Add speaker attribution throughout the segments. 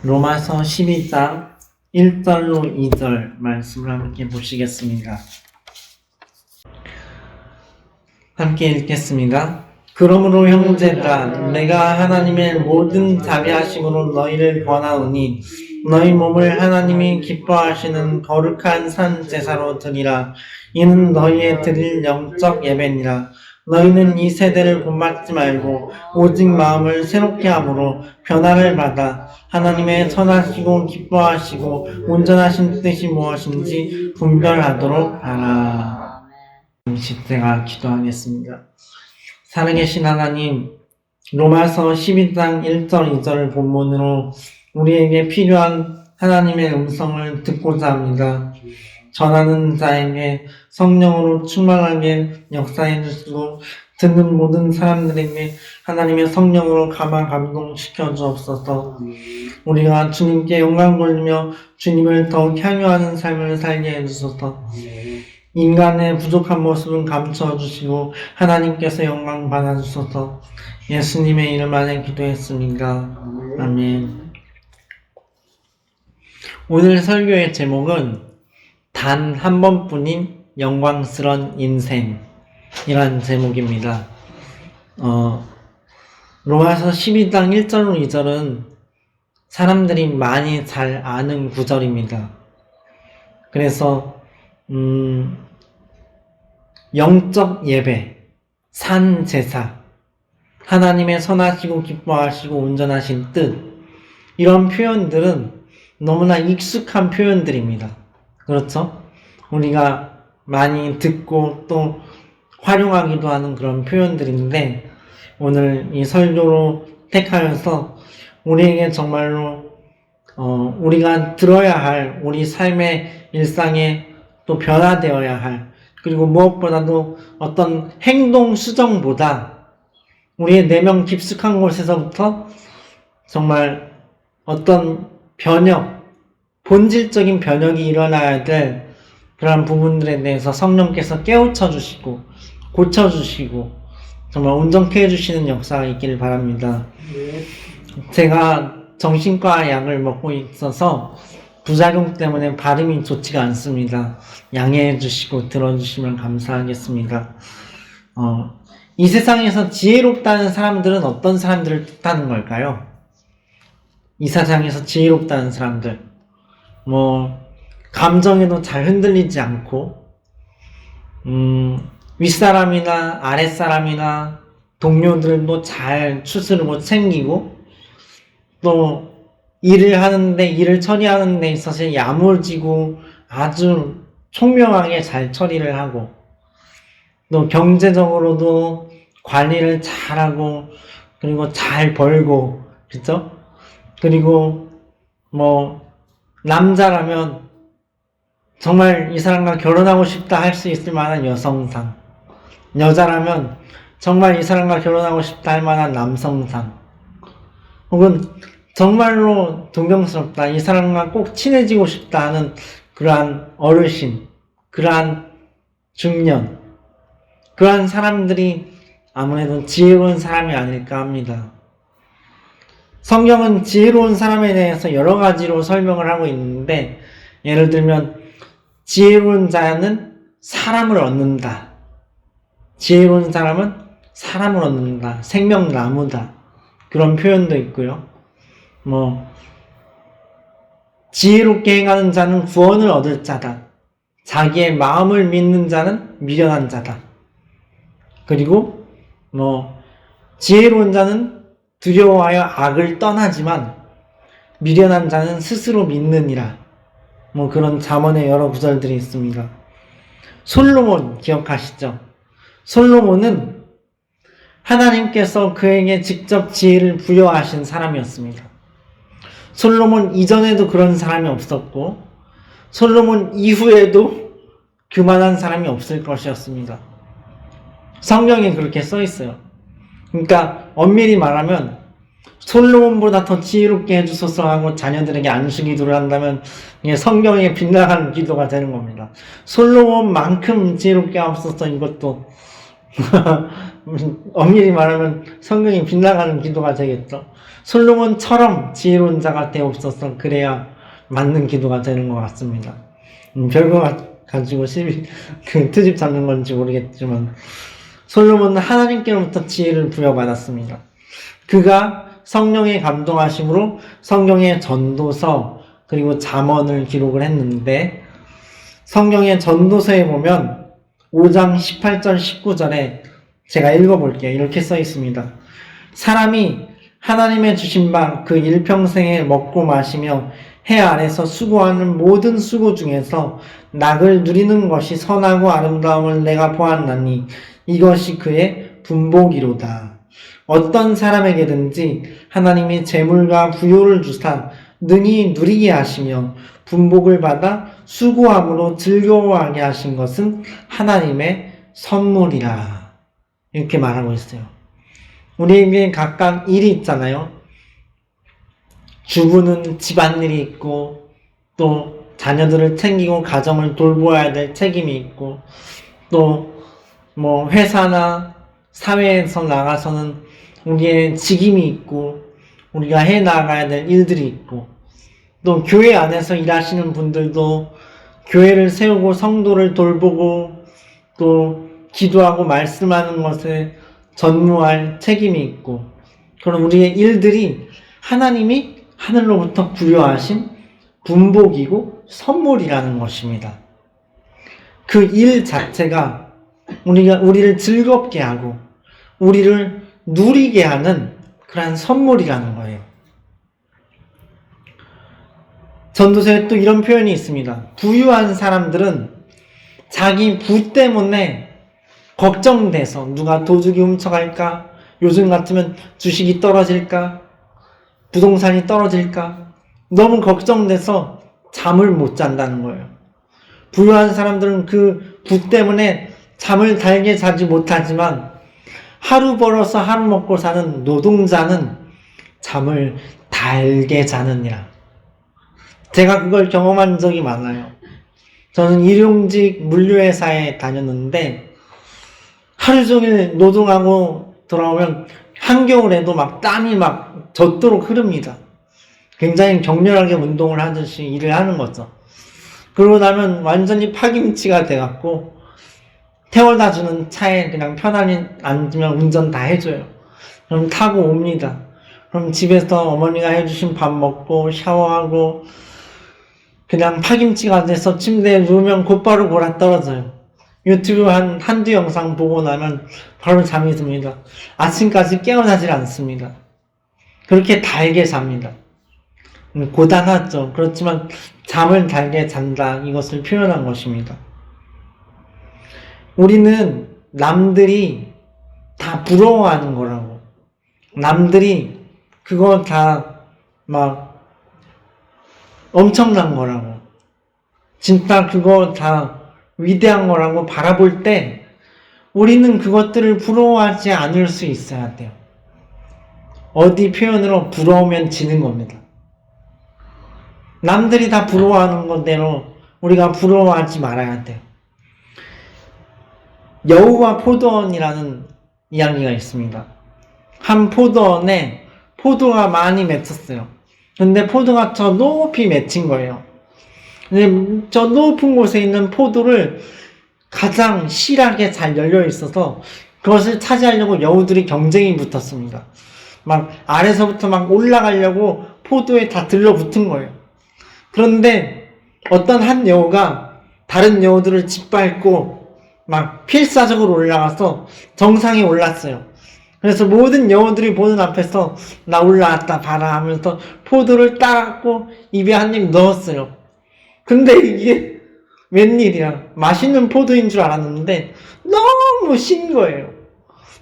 Speaker 1: 로마서 12장 1절로 2절 말씀을 함께 보시겠습니다. 함께 읽겠습니다. 그러므로 형제들아, 내가 하나님의 모든 자비하심으로 너희를 권하오니 너희 몸을 하나님이 기뻐하시는 거룩한 산 제사로 드리라. 이는 너희의 드릴 영적 예배니라. 너희는 이 세대를 본받지 말고 오직 마음을 새롭게 함으로 변화를 받아 하나님의 선하시고 기뻐하시고 온전하신 뜻이 무엇인지 분별하도록 하라. 잠시 제가 기도하겠습니다. 살아계신 하나님, 로마서 12장 1절 2절을 본문으로 우리에게 필요한 하나님의 음성을 듣고자 합니다. 전하는 자에게 성령으로 충만하게 역사해 주시고 듣는 모든 사람들에게 하나님의 성령으로 감동시켜 주옵소서. 우리가 주님께 영광 돌리며 주님을 더욱 향유하는 삶을 살게 해주소서. 인간의 부족한 모습은 감추어 주시고 하나님께서 영광 받아주소서. 예수님의 이름 안에 기도했습니다. 아멘. 오늘 설교의 제목은 단 한 번뿐인 영광스런 인생이란 제목입니다. 로마서 12장 1절로 2절은 사람들이 많이 잘 아는 구절입니다. 그래서 영적 예배, 산 제사, 하나님의 선하시고 기뻐하시고 온전하신 뜻, 이런 표현들은 너무나 익숙한 표현들입니다. 그렇죠? 우리가 많이 듣고 또 활용하기도 하는 그런 표현들인데, 오늘 이 설교로 택하여서 우리에게 정말로 우리가 들어야 할, 우리 삶의 일상에 또 변화되어야 할, 그리고 무엇보다도 어떤 행동 수정보다 우리의 내면 깊숙한 곳에서부터 정말 어떤 변혁, 본질적인 변혁이 일어나야 될 그런 부분들에 대해서 성령께서 깨우쳐 주시고 고쳐 주시고 정말 온전케 해주시는 역사가 있기를 바랍니다. 제가 정신과 약을 먹고 있어서 부작용 때문에 발음이 좋지가 않습니다. 양해해 주시고 들어주시면 감사하겠습니다. 이 세상에서 지혜롭다는 사람들은 어떤 사람들을 뜻하는 걸까요? 이 세상에서 지혜롭다는 사람들, 감정에도 잘 흔들리지 않고, 윗사람이나 아랫사람이나 동료들도 잘 추스르고 챙기고, 또 일을 처리하는 데 있어서 야무지고 아주 총명하게 잘 처리를 하고, 또 경제적으로도 관리를 잘하고, 그리고 잘 벌고, 그쵸? 그리고 남자라면 정말 이 사람과 결혼하고 싶다 할 수 있을 만한 여성상, 여자라면 정말 이 사람과 결혼하고 싶다 할 만한 남성상, 혹은 정말로 동경스럽다, 이 사람과 꼭 친해지고 싶다 하는 그러한 어르신, 그러한 중년, 그러한 사람들이 아무래도 지혜로운 사람이 아닐까 합니다. 성경은 지혜로운 사람에 대해서 여러 가지로 설명을 하고 있는데, 예를 들면 지혜로운 자는 사람을 얻는다, 지혜로운 사람은 사람을 얻는다, 생명나무다, 그런 표현도 있고요. 지혜롭게 행하는 자는 구원을 얻을 자다, 자기의 마음을 믿는 자는 미련한 자다, 그리고 지혜로운 자는 두려워하여 악을 떠나지만 미련한 자는 스스로 믿느니라, 그런 잠언의 여러 구절들이 있습니다. 솔로몬 기억하시죠? 솔로몬은 하나님께서 그에게 직접 지혜를 부여하신 사람이었습니다. 솔로몬 이전에도 그런 사람이 없었고 솔로몬 이후에도 그만한 사람이 없을 것이었습니다. 성경에 그렇게 써 있어요. 그러니까 엄밀히 말하면 솔로몬보다 더 지혜롭게 해주소서 하고 자녀들에게 안수기도를 한다면 이게 성경에 빗나가는 기도가 되는 겁니다. 솔로몬만큼 지혜롭게 하옵소서, 이것도 엄밀히 말하면 성경이 빗나가는 기도가 되겠죠. 솔로몬처럼 지혜로운 자가 되옵소서. 그래야 맞는 기도가 되는 것 같습니다. 별거 가지고 그 트집 잡는 건지 모르겠지만 솔로몬은 하나님께로부터 지혜를 부여받았습니다. 그가 성령의 감동하심으로 성경의 전도서 그리고 잠언을 기록을 했는데 성경의 전도서에 보면 5장 18절 19절에 제가 읽어볼게요. 이렇게 써 있습니다. 사람이 하나님의 주신 바 그 일평생에 먹고 마시며 해 아래서 수고하는 모든 수고 중에서 낙을 누리는 것이 선하고 아름다움을 내가 보았나니 이것이 그의 분복이로다. 어떤 사람에게든지 하나님이 재물과 부요를 주사 능히 누리게 하시며 분복을 받아 수고함으로 즐거워하게 하신 것은 하나님의 선물이라. 이렇게 말하고 있어요. 우리에게 각각 일이 있잖아요. 주부는 집안일이 있고 또 자녀들을 챙기고 가정을 돌보아야 될 책임이 있고 또 뭐 회사나 사회에서 나가서는 우리의 직임이 있고 우리가 해 나가야 될 일들이 있고 또 교회 안에서 일하시는 분들도 교회를 세우고 성도를 돌보고 또 기도하고 말씀하는 것에 전무할 책임이 있고 그런 우리의 일들이 하나님이 하늘로부터 부여하신 분복이고 선물이라는 것입니다. 그 일 자체가 우리를 즐겁게 하고 우리를 누리게 하는 그런 선물이라는 거예요. 전도서에 또 이런 표현이 있습니다. 부유한 사람들은 자기 부 때문에 걱정돼서 누가 도둑이 훔쳐갈까? 요즘 같으면 주식이 떨어질까? 부동산이 떨어질까? 너무 걱정돼서 잠을 못 잔다는 거예요. 부유한 사람들은 그 부 때문에 잠을 달게 자지 못하지만 하루 벌어서 하루 먹고 사는 노동자는 잠을 달게 자느니라. 제가 그걸 경험한 적이 많아요. 저는 일용직 물류회사에 다녔는데 하루 종일 노동하고 돌아오면 한겨울에도 막 땀이 막 젖도록 흐릅니다. 굉장히 격렬하게 운동을 하듯이 일을 하는 거죠. 그러고 나면 완전히 파김치가 돼갖고 태워다 주는 차에 그냥 편안히 앉으면 운전 다 해줘요. 그럼 타고 옵니다. 그럼 집에서 어머니가 해주신 밥 먹고 샤워하고 그냥 파김치가 돼서 침대에 누우면 곧바로 골아 떨어져요. 유튜브 한두 영상 보고 나면 바로 잠이 듭니다. 아침까지 깨어나질 않습니다. 그렇게 달게 잡니다. 고단하죠. 그렇지만 잠을 달게 잔다. 이것을 표현한 것입니다. 우리는 남들이 다 부러워하는 거라고. 남들이 그거 다 막 엄청난 거라고. 진짜 그거 다 위대한 거라고 바라볼 때 우리는 그것들을 부러워하지 않을 수 있어야 돼요. 어디 표현으로 부러우면 지는 겁니다. 남들이 다 부러워하는 것대로 우리가 부러워하지 말아야 돼요. 여우와 포도원이라는 이야기가 있습니다. 한 포도원에 포도가 많이 맺혔어요. 근데 포도가 저 높이 맺힌 거예요. 근데 저 높은 곳에 있는 포도를 가장 실하게 잘 열려 있어서 그것을 차지하려고 여우들이 경쟁이 붙었습니다. 막 아래서부터 막 올라가려고 포도에 다 들러붙은 거예요. 그런데 어떤 한 여우가 다른 여우들을 짓밟고 막 필사적으로 올라가서 정상에 올랐어요. 그래서 모든 여우들이 보는 앞에서 나 올라왔다 봐라 하면서 포도를 따갖고 입에 한 입 넣었어요. 근데 이게 웬일이야. 맛있는 포도인 줄 알았는데 너무 신 거예요.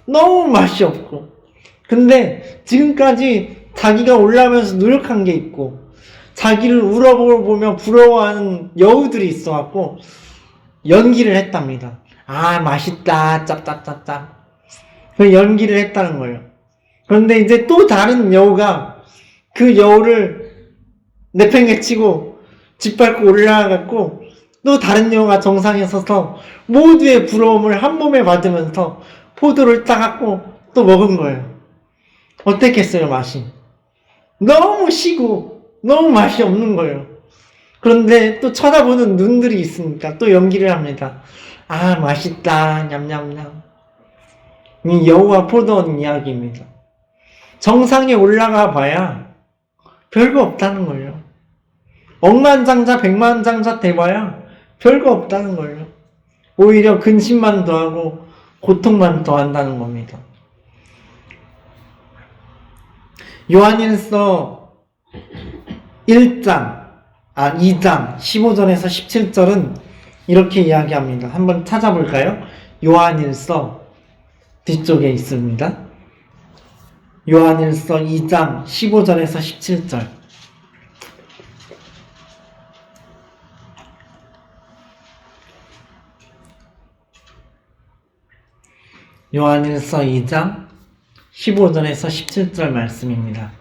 Speaker 1: 너무 맛이 없고. 근데 지금까지 자기가 올라오면서 노력한 게 있고 자기를 우러보며 부러워하는 여우들이 있어갖고 연기를 했답니다. 아 맛있다 짭짭짭짭. 그 연기를 했다는 거예요. 그런데 이제 또 다른 여우가 그 여우를 내팽개치고 짓밟고 올라가갖고 또 다른 여우가 정상에 서서 모두의 부러움을 한 몸에 받으면서 포도를 따갖고 또 먹은 거예요. 어땠겠어요, 맛이? 너무 시고 너무 맛이 없는 거예요. 그런데 또 쳐다보는 눈들이 있으니까 또 연기를 합니다. 아, 맛있다, 냠냠냠. 이 여우와 포도원 이야기입니다. 정상에 올라가 봐야 별거 없다는 거예요. 억만장자 백만장자 돼봐야 별거 없다는 거예요. 오히려 근심만 더하고 고통만 더한다는 겁니다. 요한일서 2장 15절에서 17절은 이렇게 이야기합니다. 한번 찾아볼까요? 요한일서 뒤쪽에 있습니다. 요한일서 2장 15절에서 17절. 요한일서 2장 15절에서 17절 말씀입니다.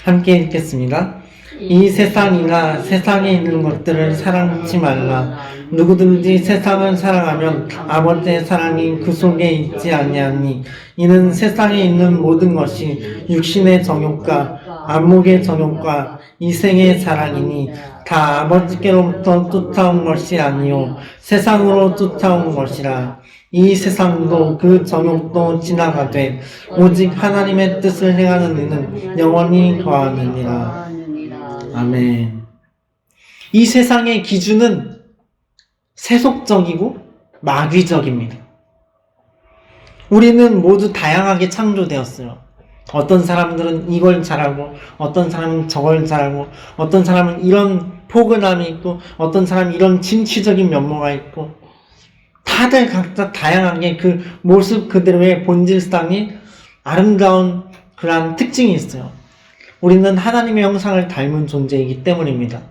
Speaker 1: 함께 읽겠습니다. 이 세상이나 세상에 있는 것들을 사랑치 말라. 누구든지 세상을 사랑하면 아버지의 사랑이 그 속에 있지 아니하니 이는 세상에 있는 모든 것이 육신의 정욕과 안목의 정욕과 이생의 사랑이니 다 아버지께로부터 쫓아온 것이 아니요 세상으로 쫓아온 것이라. 이 세상도 그 정욕도 지나가되 오직 하나님의 뜻을 행하는 이는 영원히 거하느니라. 아멘. 이 세상의 기준은 세속적이고 마귀적입니다. 우리는 모두 다양하게 창조되었어요. 어떤 사람들은 이걸 잘하고 어떤 사람은 저걸 잘하고 어떤 사람은 이런 포근함이 있고 어떤 사람은 이런 진취적인 면모가 있고 다들 각자 다양하게 그 모습 그대로의 본질상이 아름다운 그러한 특징이 있어요. 우리는 하나님의 형상을 닮은 존재이기 때문입니다.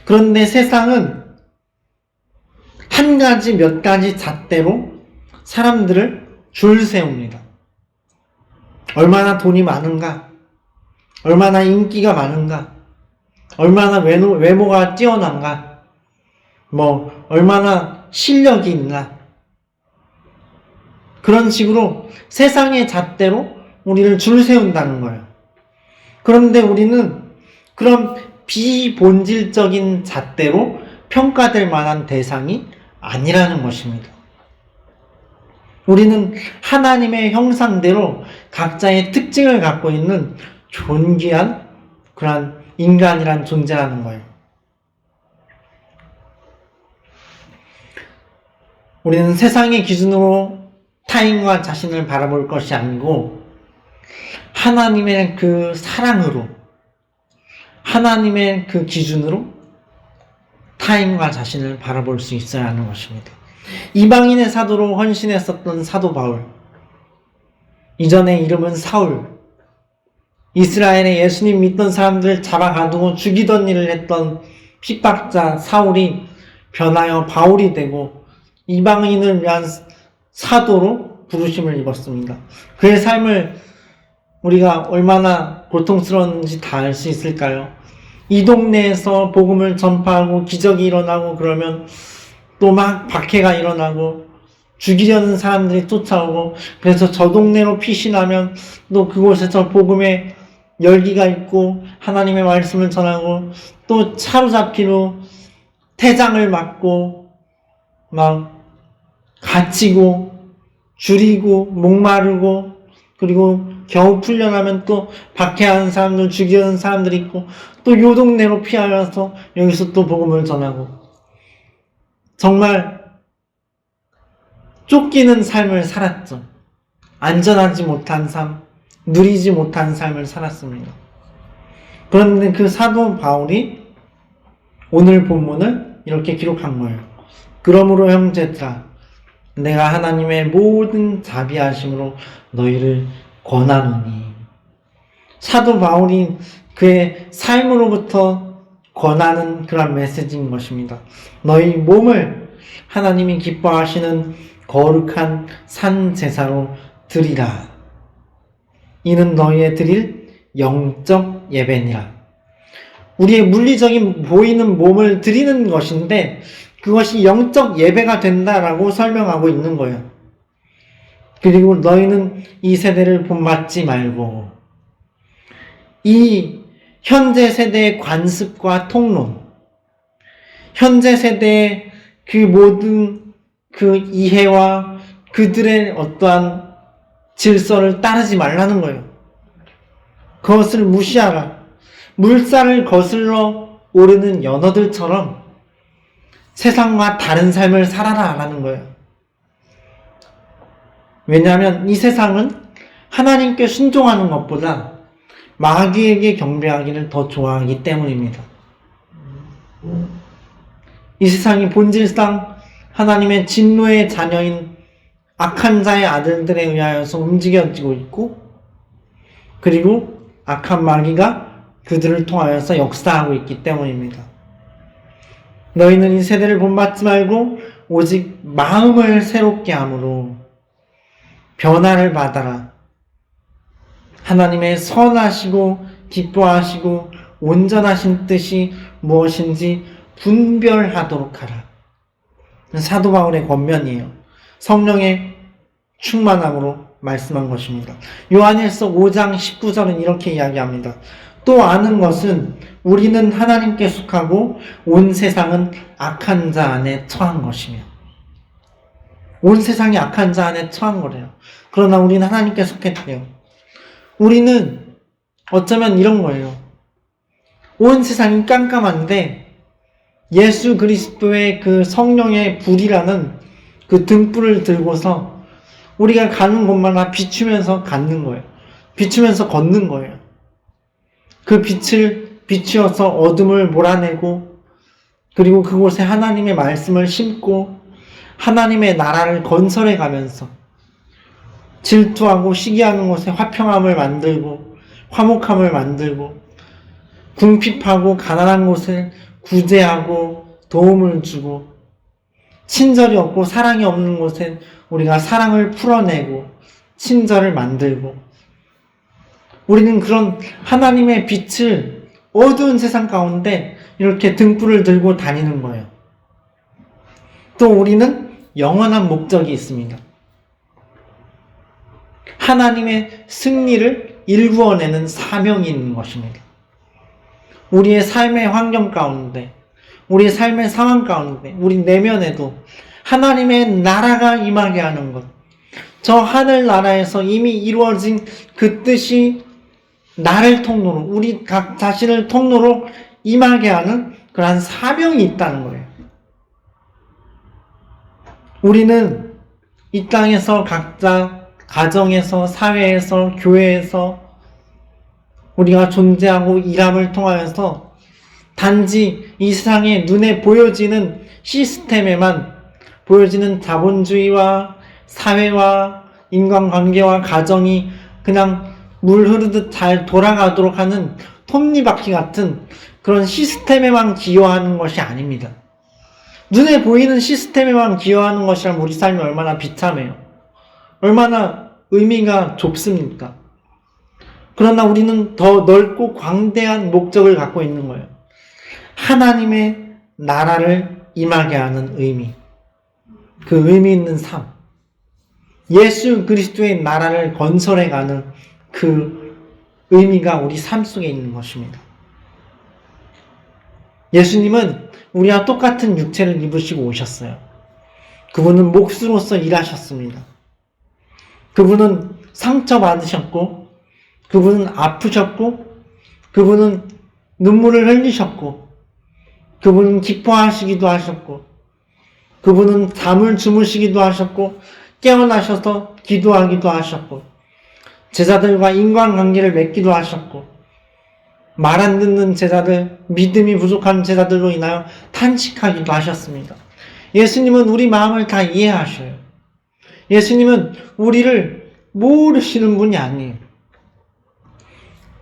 Speaker 1: 그런데 세상은 한 가지 몇 가지 잣대로 사람들을 줄 세웁니다. 얼마나 돈이 많은가? 얼마나 인기가 많은가? 얼마나 외모가 뛰어난가? 얼마나 실력이 있나? 그런 식으로 세상의 잣대로 우리를 줄 세운다는 거예요. 그런데 우리는 그런 비본질적인 잣대로 평가될 만한 대상이 아니라는 것입니다. 우리는 하나님의 형상대로 각자의 특징을 갖고 있는 존귀한 그런 인간이란 존재라는 거예요. 우리는 세상의 기준으로 타인과 자신을 바라볼 것이 아니고 하나님의 그 사랑으로 하나님의 그 기준으로 타인과 자신을 바라볼 수 있어야 하는 것입니다. 이방인의 사도로 헌신했었던 사도 바울, 이전의 이름은 사울, 이스라엘에 예수님 믿던 사람들을 잡아가두고 죽이던 일을 했던 핍박자 사울이 변하여 바울이 되고 이방인을 위한 사도로 부르심을 입었습니다. 그의 삶을 우리가 얼마나 고통스러운지 다 알 수 있을까요? 이 동네에서 복음을 전파하고 기적이 일어나고 그러면 또 막 박해가 일어나고 죽이려는 사람들이 쫓아오고 그래서 저 동네로 피신하면 또 그곳에서 복음의 열기가 있고 하나님의 말씀을 전하고 또 사로잡힌 후 태장을 맞고 막 갇히고 줄이고 목마르고 그리고 겨우 풀려나면 또 박해하는 사람들 죽이려는 사람들이 있고 또 요 동네로 피하여서 여기서 또 복음을 전하고 정말 쫓기는 삶을 살았죠. 안전하지 못한 삶, 누리지 못한 삶을 살았습니다. 그런데 그 사도 바울이 오늘 본문을 이렇게 기록한 거예요. 그러므로 형제들아 내가 하나님의 모든 자비하심으로 너희를 권하노니. 사도 바울이 그의 삶으로부터 권하는 그런 메시지인 것입니다. 너희 몸을 하나님이 기뻐하시는 거룩한 산 제사로 드리라. 이는 너희의 드릴 영적 예배니라. 우리의 물리적인 보이는 몸을 드리는 것인데 그것이 영적 예배가 된다라고 설명하고 있는 거예요. 그리고 너희는 이 세대를 본받지 말고 이 현재 세대의 관습과 통론, 현재 세대의 그 모든 그 이해와 그들의 어떠한 질서를 따르지 말라는 거예요. 그것을 무시하라. 물살을 거슬러 오르는 연어들처럼 세상과 다른 삶을 살아라 라는 거예요. 왜냐하면 이 세상은 하나님께 순종하는 것보다 마귀에게 경배하기를 더 좋아하기 때문입니다. 이 세상이 본질상 하나님의 진노의 자녀인 악한 자의 아들들에 의하여서 움직여지고 있고, 그리고 악한 마귀가 그들을 통하여서 역사하고 있기 때문입니다. 너희는 이 세대를 본받지 말고 오직 마음을 새롭게 함으로 변화를 받아라. 하나님의 선하시고 기뻐하시고 온전하신 뜻이 무엇인지 분별하도록 하라. 사도 바울의 권면이에요. 성령의 충만함으로 말씀한 것입니다. 요한일서 5장 19절은 이렇게 이야기합니다. 또 아는 것은 우리는 하나님께 속하고 온 세상은 악한 자 안에 처한 것이며, 온 세상이 악한 자 안에 처한 거래요. 그러나 우리는 하나님께 속했대요. 우리는 어쩌면 이런 거예요. 온 세상이 깜깜한데 예수 그리스도의 그 성령의 불이라는 그 등불을 들고서 우리가 가는 곳마다 비추면서 가는 거예요. 비추면서 걷는 거예요. 그 빛을 비추어서 어둠을 몰아내고, 그리고 그곳에 하나님의 말씀을 심고 하나님의 나라를 건설해 가면서 질투하고 시기하는 곳에 화평함을 만들고 화목함을 만들고, 궁핍하고 가난한 곳을 구제하고 도움을 주고, 친절이 없고 사랑이 없는 곳에 우리가 사랑을 풀어내고 친절을 만들고, 우리는 그런 하나님의 빛을 어두운 세상 가운데 이렇게 등불을 들고 다니는 거예요. 또 우리는 영원한 목적이 있습니다. 하나님의 승리를 일구어내는 사명이 있는 것입니다. 우리의 삶의 환경 가운데, 우리의 삶의 상황 가운데, 우리 내면에도 하나님의 나라가 임하게 하는 것, 저 하늘나라에서 이미 이루어진 그 뜻이 나를 통로로, 우리 각 자신을 통로로 임하게 하는 그러한 사명이 있다는 거예요. 우리는 이 땅에서 각자 가정에서, 사회에서, 교회에서 우리가 존재하고 일함을 통하여서 단지 이 세상에 눈에 보여지는 시스템에만, 보여지는 자본주의와 사회와 인간관계와 가정이 그냥 물 흐르듯 잘 돌아가도록 하는 톱니바퀴 같은 그런 시스템에만 기여하는 것이 아닙니다. 눈에 보이는 시스템에만 기여하는 것이라면 우리 삶이 얼마나 비참해요. 얼마나 의미가 좁습니까? 그러나 우리는 더 넓고 광대한 목적을 갖고 있는 거예요. 하나님의 나라를 임하게 하는 의미, 그 의미 있는 삶, 예수 그리스도의 나라를 건설해가는 그 의미가 우리 삶 속에 있는 것입니다. 예수님은 우리와 똑같은 육체를 입으시고 오셨어요. 그분은 목수로서 일하셨습니다. 그분은 상처받으셨고, 그분은 아프셨고, 그분은 눈물을 흘리셨고, 그분은 기뻐하시기도 하셨고, 그분은 잠을 주무시기도 하셨고, 깨어나셔서 기도하기도 하셨고, 제자들과 인간관계를 맺기도 하셨고, 말 안 듣는 제자들, 믿음이 부족한 제자들로 인하여 탄식하기도 하셨습니다. 예수님은 우리 마음을 다 이해하셔요. 예수님은 우리를 모르시는 분이 아니에요.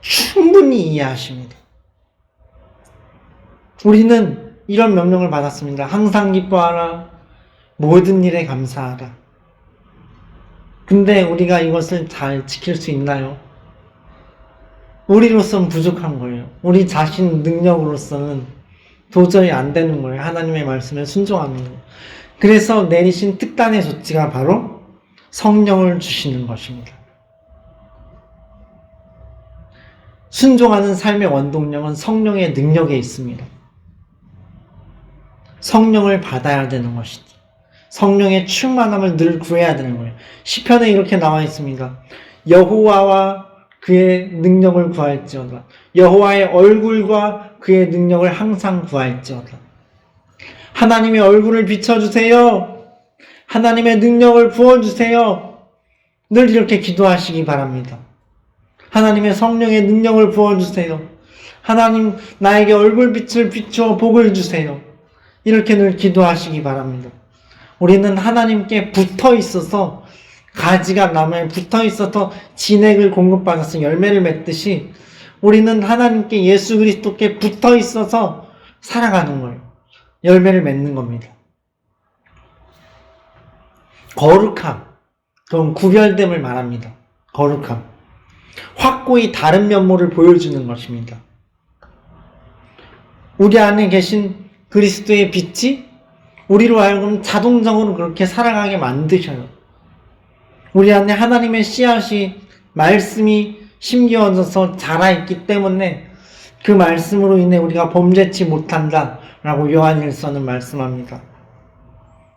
Speaker 1: 충분히 이해하십니다. 우리는 이런 명령을 받았습니다. 항상 기뻐하라. 모든 일에 감사하라. 근데 우리가 이것을 잘 지킬 수 있나요? 우리로서는 부족한 거예요. 우리 자신 능력으로서는 도저히 안 되는 거예요. 하나님의 말씀에 순종하는 거예요. 그래서 내리신 특단의 조치가 바로 성령을 주시는 것입니다. 순종하는 삶의 원동력은 성령의 능력에 있습니다. 성령을 받아야 되는 것이지. 성령의 충만함을 늘 구해야 되는 거예요. 시편에 이렇게 나와 있습니다. 여호와와 그의 능력을 구할지어다. 여호와의 얼굴과 그의 능력을 항상 구할지어다. 하나님의 얼굴을 비춰주세요. 하나님의 능력을 부어주세요. 늘 이렇게 기도하시기 바랍니다. 하나님의 성령의 능력을 부어주세요. 하나님 나에게 얼굴빛을 비추어 복을 주세요. 이렇게 늘 기도하시기 바랍니다. 우리는 하나님께 붙어 있어서 가지가 나무에 붙어 있어서 진액을 공급받아서 열매를 맺듯이 우리는 하나님께 예수 그리스도께 붙어 있어서 살아가는 거예요. 열매를 맺는 겁니다. 거룩함, 그건 구별됨을 말합니다. 거룩함. 확고히 다른 면모를 보여주는 것입니다. 우리 안에 계신 그리스도의 빛이 우리로 하여금 자동적으로 그렇게 살아가게 만드셔요. 우리 안에 하나님의 씨앗이, 말씀이 심겨져서 자라있기 때문에 그 말씀으로 인해 우리가 범죄치 못한다 라고 요한일서는 말씀합니다.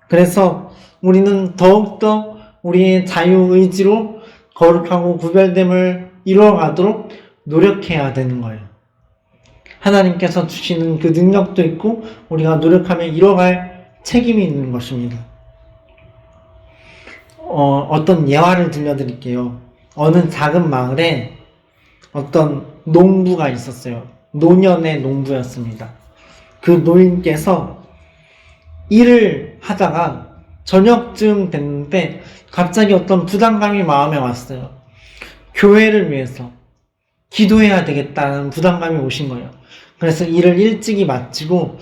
Speaker 1: 그래서 우리는 더욱더 우리의 자유의지로 거룩하고 구별됨을 이루어가도록 노력해야 되는 거예요. 하나님께서 주시는 그 능력도 있고 우리가 노력하며 이뤄갈 책임이 있는 것입니다. 어떤 예화를 들려드릴게요. 어느 작은 마을에 어떤 농부가 있었어요. 노년의 농부였습니다. 그 노인께서 일을 하다가 저녁쯤 됐는데 갑자기 어떤 부담감이 마음에 왔어요. 교회를 위해서 기도해야 되겠다는 부담감이 오신 거예요. 그래서 일을 일찍이 마치고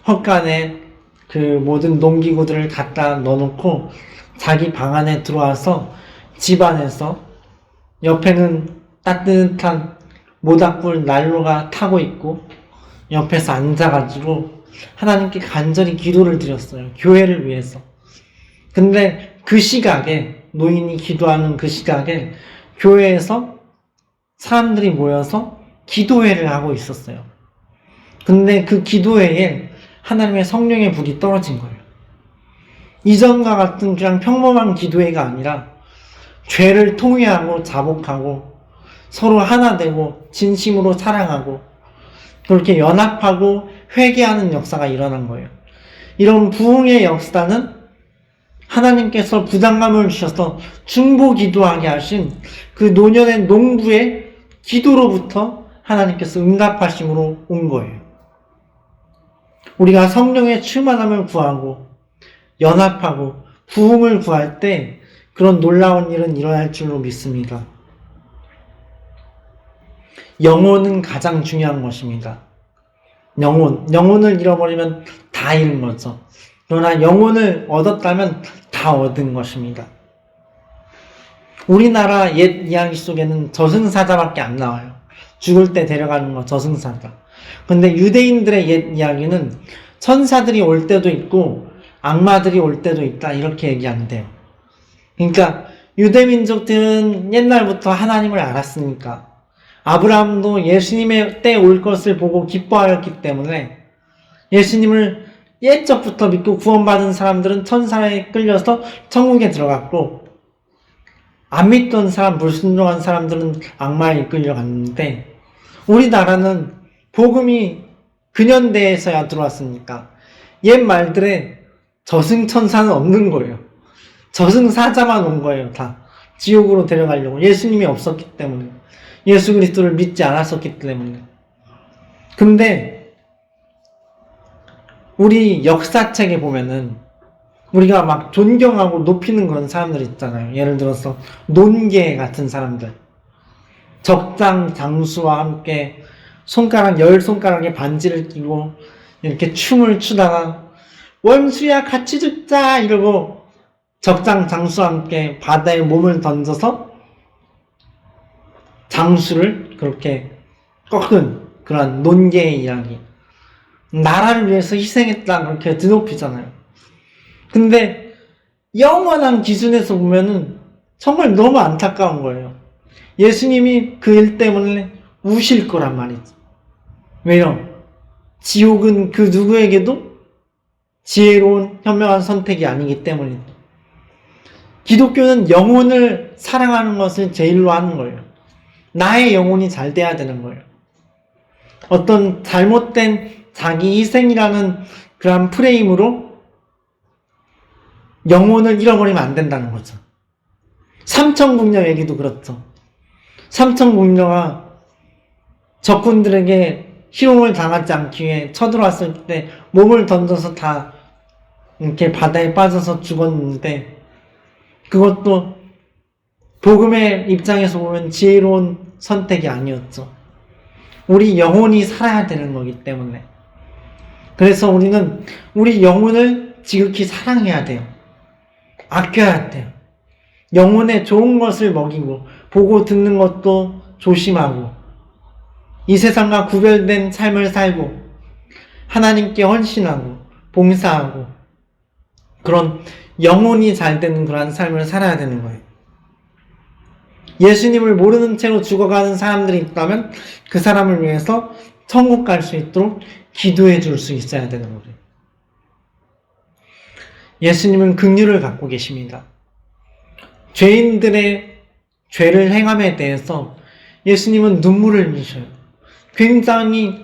Speaker 1: 헛간에 그 모든 농기구들을 갖다 넣어놓고 자기 방 안에 들어와서 집 안에서 옆에는 따뜻한 모닥불 난로가 타고 있고 옆에서 앉아가지고 하나님께 간절히 기도를 드렸어요. 교회를 위해서. 근데 그 시각에, 노인이 기도하는 그 시각에 교회에서 사람들이 모여서 기도회를 하고 있었어요. 근데 그 기도회에 하나님의 성령의 불이 떨어진 거예요. 이전과 같은 그냥 평범한 기도회가 아니라 죄를 통회하고 자복하고 서로 하나 되고 진심으로 사랑하고 그렇게 연합하고 회개하는 역사가 일어난 거예요. 이런 부흥의 역사는 하나님께서 부담감을 주셔서 중보 기도하게 하신 그 노년의 농부의 기도로부터 하나님께서 응답하심으로 온 거예요. 우리가 성령의 충만함을 구하고 연합하고 부흥을 구할 때 그런 놀라운 일은 일어날 줄로 믿습니다. 영혼은 가장 중요한 것입니다. 영혼을 잃어버리면 다 잃은 거죠. 그러나 영혼을 얻었다면 다 얻은 것입니다. 우리나라 옛 이야기 속에는 저승사자밖에 안 나와요. 죽을 때 데려가는 거 저승사자. 근데 유대인들의 옛 이야기는 천사들이 올 때도 있고 악마들이 올 때도 있다 이렇게 얘기한대요. 그러니까 유대민족들은 옛날부터 하나님을 알았으니까 아브라함도 예수님의 때 올 것을 보고 기뻐하였기 때문에 예수님을 옛적부터 믿고 구원받은 사람들은 천사에 끌려서 천국에 들어갔고 안 믿던 사람, 불순종한 사람들은 악마에 끌려갔는데 우리나라는 복음이 근현대에서야 들어왔으니까 옛 말들에 저승천사는 없는 거예요. 저승사자만 온 거예요. 다 지옥으로 데려가려고. 예수님이 없었기 때문에, 예수 그리스도를 믿지 않았었기 때문에. 근데 우리 역사책에 보면은 우리가 막 존경하고 높이는 그런 사람들 있잖아요. 예를 들어서 논계 같은 사람들, 적장 장수와 함께 손가락 10손가락에 반지를 끼고 이렇게 춤을 추다가 원수야 같이 죽자 이러고 적장 장수와 함께 바다에 몸을 던져서 장수를 그렇게 꺾은 그런 논계의 이야기. 나라를 위해서 희생했다 그렇게 드높이잖아요. 근데 영원한 기준에서 보면은 정말 너무 안타까운 거예요. 예수님이 그 일 때문에 우실 거란 말이지. 왜요? 지옥은 그 누구에게도 지혜로운 현명한 선택이 아니기 때문이다. 기독교는 영혼을 사랑하는 것을 제일로 하는 거예요. 나의 영혼이 잘 돼야 되는 거예요. 어떤 잘못된 자기 희생이라는 그런 프레임으로 영혼을 잃어버리면 안 된다는 거죠. 삼천궁녀 얘기도 그렇죠. 삼천궁녀가 적군들에게 희롱을 당하지 않기 위해 쳐들어왔을 때 몸을 던져서 다 이렇게 바다에 빠져서 죽었는데, 그것도 복음의 입장에서 보면 지혜로운 선택이 아니었죠. 우리 영혼이 살아야 되는 거기 때문에. 그래서 우리는 우리 영혼을 지극히 사랑해야 돼요. 아껴야 돼요. 영혼에 좋은 것을 먹이고 보고 듣는 것도 조심하고 이 세상과 구별된 삶을 살고 하나님께 헌신하고 봉사하고 그런 영혼이 잘 되는 그러한 삶을 살아야 되는 거예요. 예수님을 모르는 채로 죽어가는 사람들이 있다면 그 사람을 위해서 천국 갈 수 있도록 기도해 줄 수 있어야 되는 거예요. 예수님은 긍휼을 갖고 계십니다. 죄인들의 죄를 행함에 대해서 예수님은 눈물을 흘리셔요. 굉장히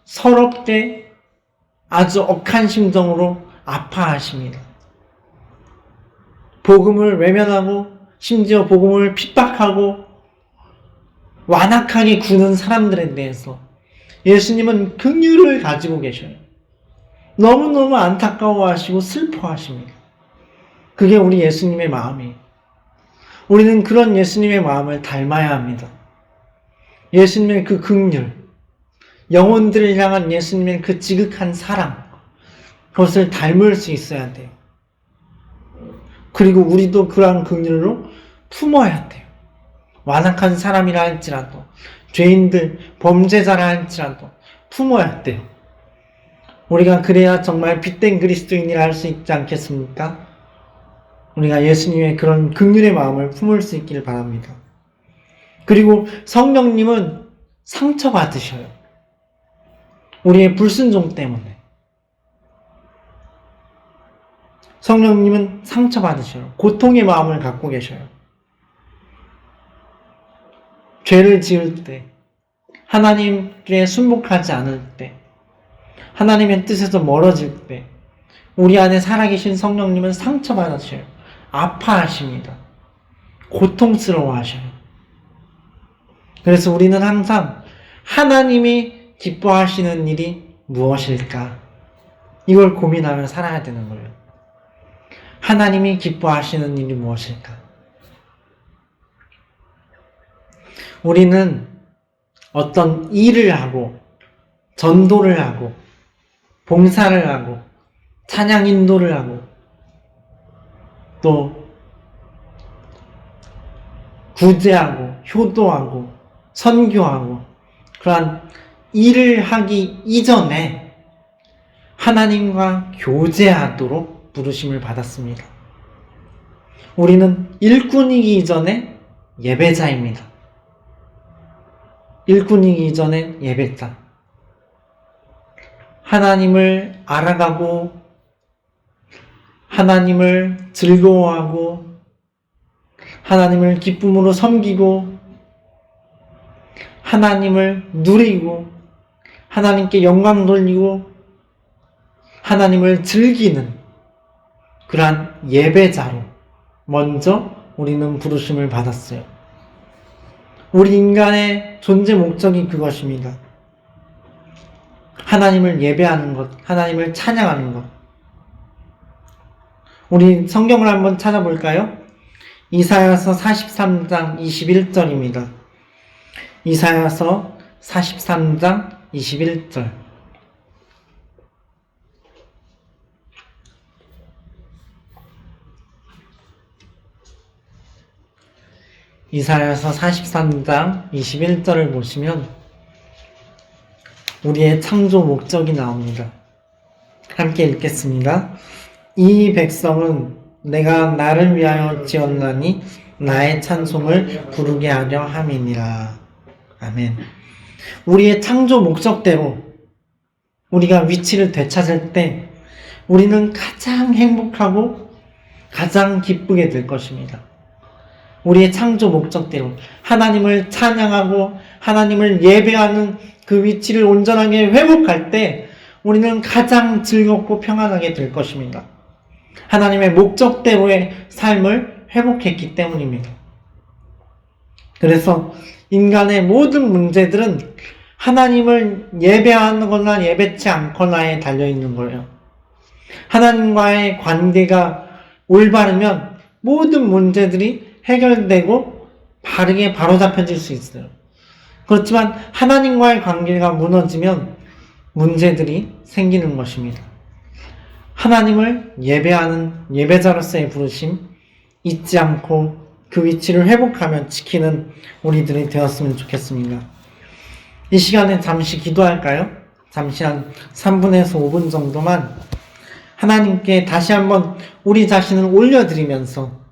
Speaker 1: 서럽게 아주 억한 심정으로 아파하십니다. 복음을 외면하고 심지어 복음을 핍박하고 완악하게 구는 사람들에 대해서 예수님은 긍휼을 가지고 계셔요. 너무너무 안타까워하시고 슬퍼하십니다. 그게 우리 예수님의 마음이에요. 우리는 그런 예수님의 마음을 닮아야 합니다. 예수님의 그 긍휼, 영혼들을 향한 예수님의 그 지극한 사랑, 그것을 닮을 수 있어야 돼요. 그리고 우리도 그러한 긍휼로 품어야 돼요. 완악한 사람이라 할지라도, 죄인들, 범죄자라 할지라도 품어야 돼요. 우리가 그래야 정말 빛된 그리스도인이라 할 수 있지 않겠습니까? 우리가 예수님의 그런 긍휼의 마음을 품을 수 있기를 바랍니다. 그리고 성령님은 상처받으셔요. 우리의 불순종 때문에. 성령님은 상처받으셔요. 고통의 마음을 갖고 계셔요. 죄를 지을 때, 하나님께 순복하지 않을 때, 하나님의 뜻에서 멀어질 때, 우리 안에 살아계신 성령님은 상처받으셔요. 아파하십니다. 고통스러워하셔요. 그래서 우리는 항상 하나님이 기뻐하시는 일이 무엇일까? 이걸 고민하며 살아야 되는 거예요. 하나님이 기뻐하시는 일이 무엇일까? 우리는 어떤 일을 하고, 전도를 하고, 봉사를 하고, 찬양 인도를 하고, 또 구제하고, 효도하고, 선교하고, 그러한 일을 하기 이전에 하나님과 교제하도록 부르심을 받았습니다. 우리는 일꾼이기 이전에 예배자입니다. 일꾼이기 이전에 예배자. 하나님을 알아가고 하나님을 즐거워하고 하나님을 기쁨으로 섬기고 하나님을 누리고 하나님께 영광 돌리고 하나님을 즐기는 그러한 예배자로 먼저 우리는 부르심을 받았어요. 우리 인간의 존재 목적이 그것입니다. 하나님을 예배하는 것, 하나님을 찬양하는 것. 우리 성경을 한번 찾아볼까요? 이사야서 43장 21절입니다. 이사야서 43장 21절. 이사야서 43장 21절을 보시면 우리의 창조 목적이 나옵니다. 함께 읽겠습니다. 이 백성은 내가 나를 위하여 지었나니 나의 찬송을 부르게 하려 함이니라. 아멘. 우리의 창조 목적대로 우리가 위치를 되찾을 때 우리는 가장 행복하고 가장 기쁘게 될 것입니다. 우리의 창조 목적대로 하나님을 찬양하고 하나님을 예배하는 그 위치를 온전하게 회복할 때 우리는 가장 즐겁고 평안하게 될 것입니다. 하나님의 목적대로의 삶을 회복했기 때문입니다. 그래서 인간의 모든 문제들은 하나님을 예배하거나 예배치 않거나에 달려있는 거예요. 하나님과의 관계가 올바르면 모든 문제들이 해결되고 바르게 바로잡혀질 수 있어요. 그렇지만 하나님과의 관계가 무너지면 문제들이 생기는 것입니다. 하나님을 예배하는 예배자로서의 부르심 잊지 않고 그 위치를 회복하며 지키는 우리들이 되었으면 좋겠습니다. 이 시간에 잠시 기도할까요? 잠시 한 3분에서 5분 정도만 하나님께 다시 한번 우리 자신을 올려드리면서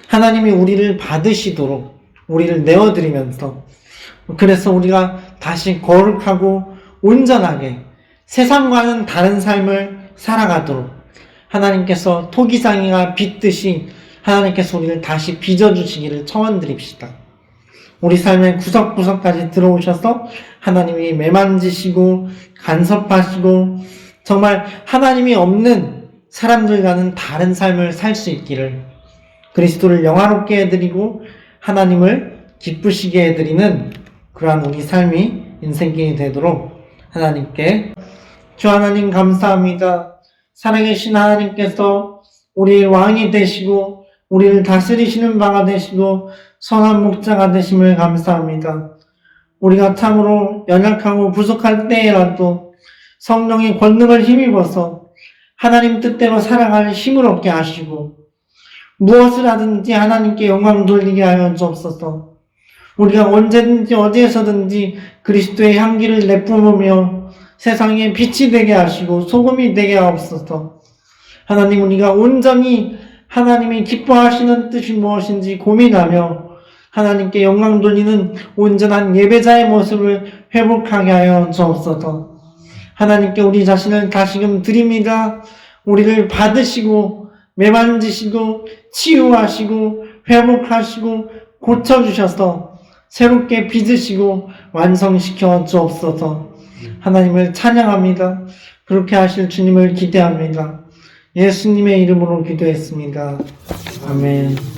Speaker 1: 하나님이 우리를 받으시도록 우리를 내어드리면서 그래서 우리가 다시 거룩하고 온전하게 세상과는 다른 삶을 살아가도록 하나님께서 토기장이가 빚듯이 하나님께서 우리를 다시 빚어주시기를 청원드립시다. 우리 삶의 구석구석까지 들어오셔서 하나님이 매만지시고 간섭하시고 정말 하나님이 없는 사람들과는 다른 삶을 살 수 있기를 그리스도를 영화롭게 해드리고 하나님을 기쁘시게 해드리는 그러한 우리 삶이 인생길이 되도록 하나님께 주 하나님 감사합니다. 살아계신 하나님께서 우리의 왕이 되시고 우리를 다스리시는 바가 되시고 선한 목자가 되심을 감사합니다. 우리가 참으로 연약하고 부족할 때에라도 성령의 권능을 힘입어서 하나님 뜻대로 살아갈 힘을 얻게 하시고 무엇을 하든지 하나님께 영광 돌리게 하여 주옵소서. 우리가 언제든지 어디에서든지 그리스도의 향기를 내뿜으며 세상에 빛이 되게 하시고 소금이 되게 하옵소서. 하나님, 우리가 온전히 하나님이 기뻐하시는 뜻이 무엇인지 고민하며 하나님께 영광 돌리는 온전한 예배자의 모습을 회복하게 하여 주옵소서. 하나님께 우리 자신을 다시금 드립니다. 우리를 받으시고 매만지시고 치유하시고 회복하시고 고쳐주셔서 새롭게 빚으시고 완성시켜 주옵소서. 하나님을 찬양합니다. 그렇게 하실 주님을 기대합니다. 예수님의 이름으로 기도했습니다. 아멘.